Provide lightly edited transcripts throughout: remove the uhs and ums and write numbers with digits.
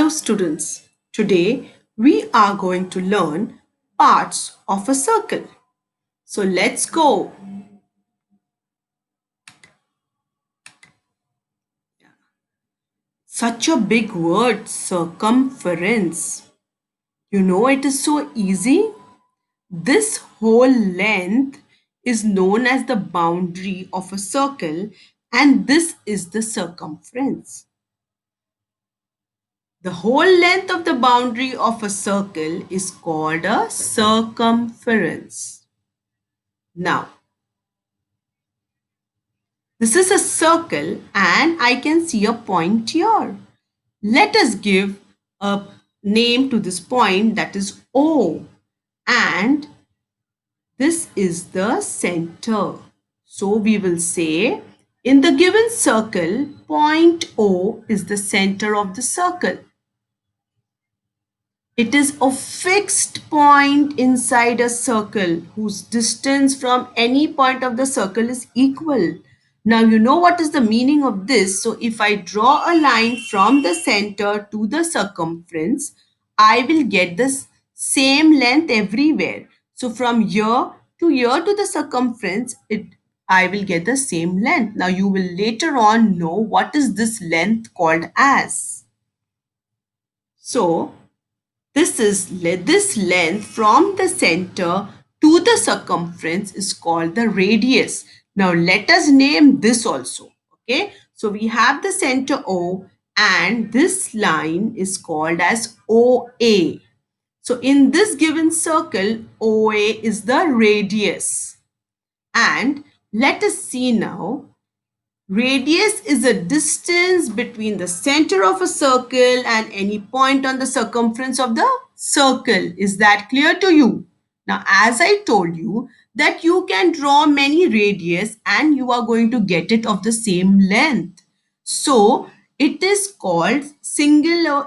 Hello students, today we are going to learn parts of a circle. So let's go. Such a big word, circumference. You know it is so easy. This whole length is known as the boundary of a circle and this is the circumference. The whole length of the boundary of a circle is called a circumference. Now, this is a circle and I can see a point here. Let us give a name to this point, that is O, and this is the center. So we will say in the given circle, point O is the center of the circle. It is a fixed point inside a circle whose distance from any point of the circle is equal. Now you know what is the meaning of this. So if I draw a line from the center to the circumference, I will get this same length everywhere. So from here to the circumference, I will get the same length. Now you will later on know what is this length called as. So this length from the center to the circumference is called the radius. Now let us name this also. Okay, so we have the center O and this line is called as OA. So in this given circle, OA is the radius. And let us see now. Radius is a distance between the center of a circle and any point on the circumference of the circle. Is that clear to you? Now, as I told you that you can draw many radius and you are going to get it of the same length. So, it is called singular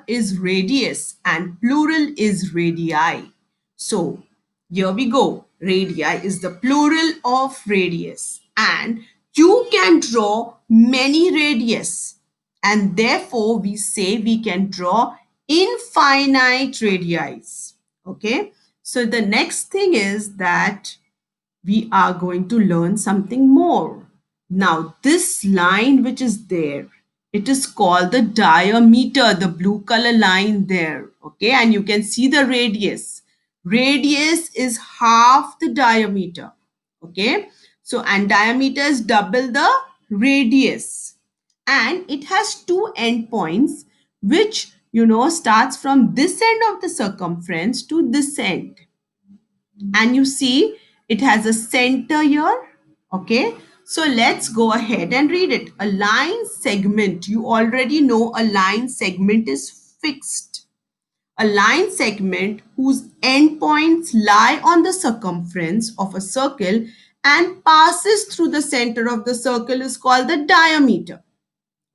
is radius and plural is radii. So, here we go. Radii is the plural of radius and you can draw many radius and therefore we say we can draw infinite radii. Okay. So the next thing is that we are going to learn something more. Now this line which is there, it is called the diameter, the blue color line there. Okay. And you can see the radius. Radius is half the diameter. Okay. So, and diameter is double the radius. And it has two endpoints which, starts from this end of the circumference to this end. And you see it has a center here. Okay. So let's go ahead and read it. A line segment. You already know a line segment is fixed. A line segment whose endpoints lie on the circumference of a circle and passes through the center of the circle is called the diameter.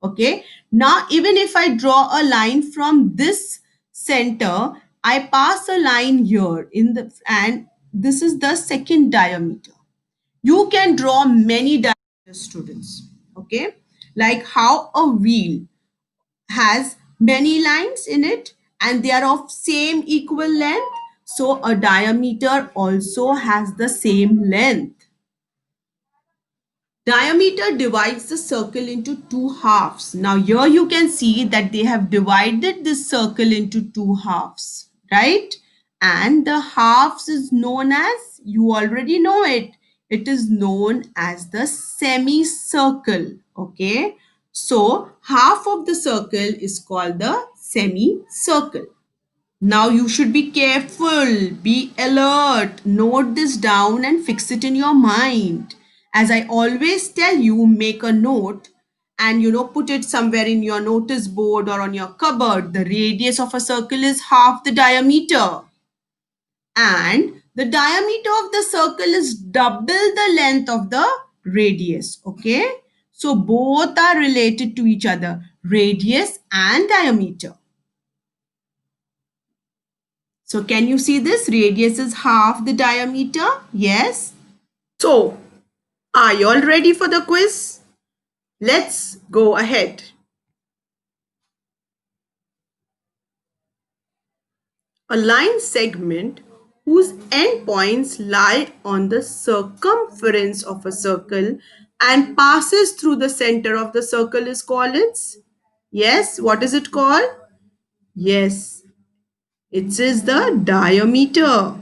Okay. Now, even if I draw a line from this center, I pass a line here and this is the second diameter. You can draw many diameters, students. Okay. Like how a wheel has many lines in it and they are of same equal length. So a diameter also has the same length. Diameter divides the circle into two halves. Now here you can see that they have divided this circle into two halves, right? And the halves is known as, you already know it, it is known as the semicircle, okay? So half of the circle is called the semicircle. Now you should be careful, be alert, note this down and fix it in your mind. As I always tell you, make a note and put it somewhere in your notice board or on your cupboard. The radius of a circle is half the diameter. And the diameter of the circle is double the length of the radius. Okay. So both are related to each other, radius and diameter. So can you see this? Radius is half the diameter. Yes. So are you all ready for the quiz? Let's go ahead. A line segment whose endpoints lie on the circumference of a circle and passes through the center of the circle is called its. Yes, what is it called? Yes, it is the diameter.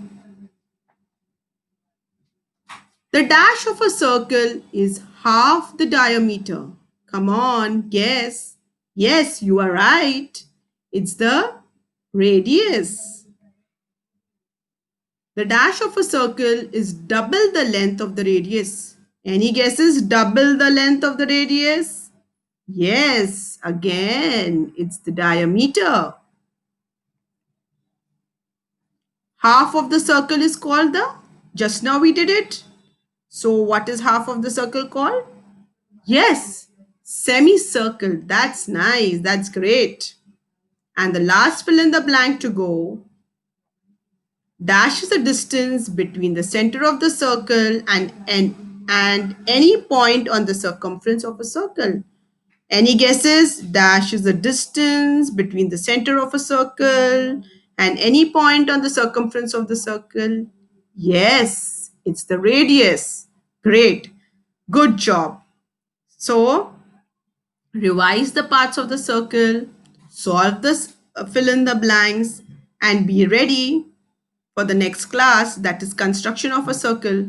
The dash of a circle is half the diameter. Come on, guess. Yes, you are right. It's the radius. The dash of a circle is double the length of the radius. Any guesses? Double the length of the radius? Yes, again, it's the diameter. Half of the circle is called the, just now we did it. So what is half of the circle called? Yes, semicircle. That's nice. That's great. And the last fill in the blank to go. Dash is the distance between the center of the circle and any point on the circumference of a circle. Any guesses? Dash is the distance between the center of a circle and any point on the circumference of the circle. Yes, it's the radius. Great. Good job. So, revise the parts of the circle, solve this, fill in the blanks, and be ready for the next class, that is construction of a circle.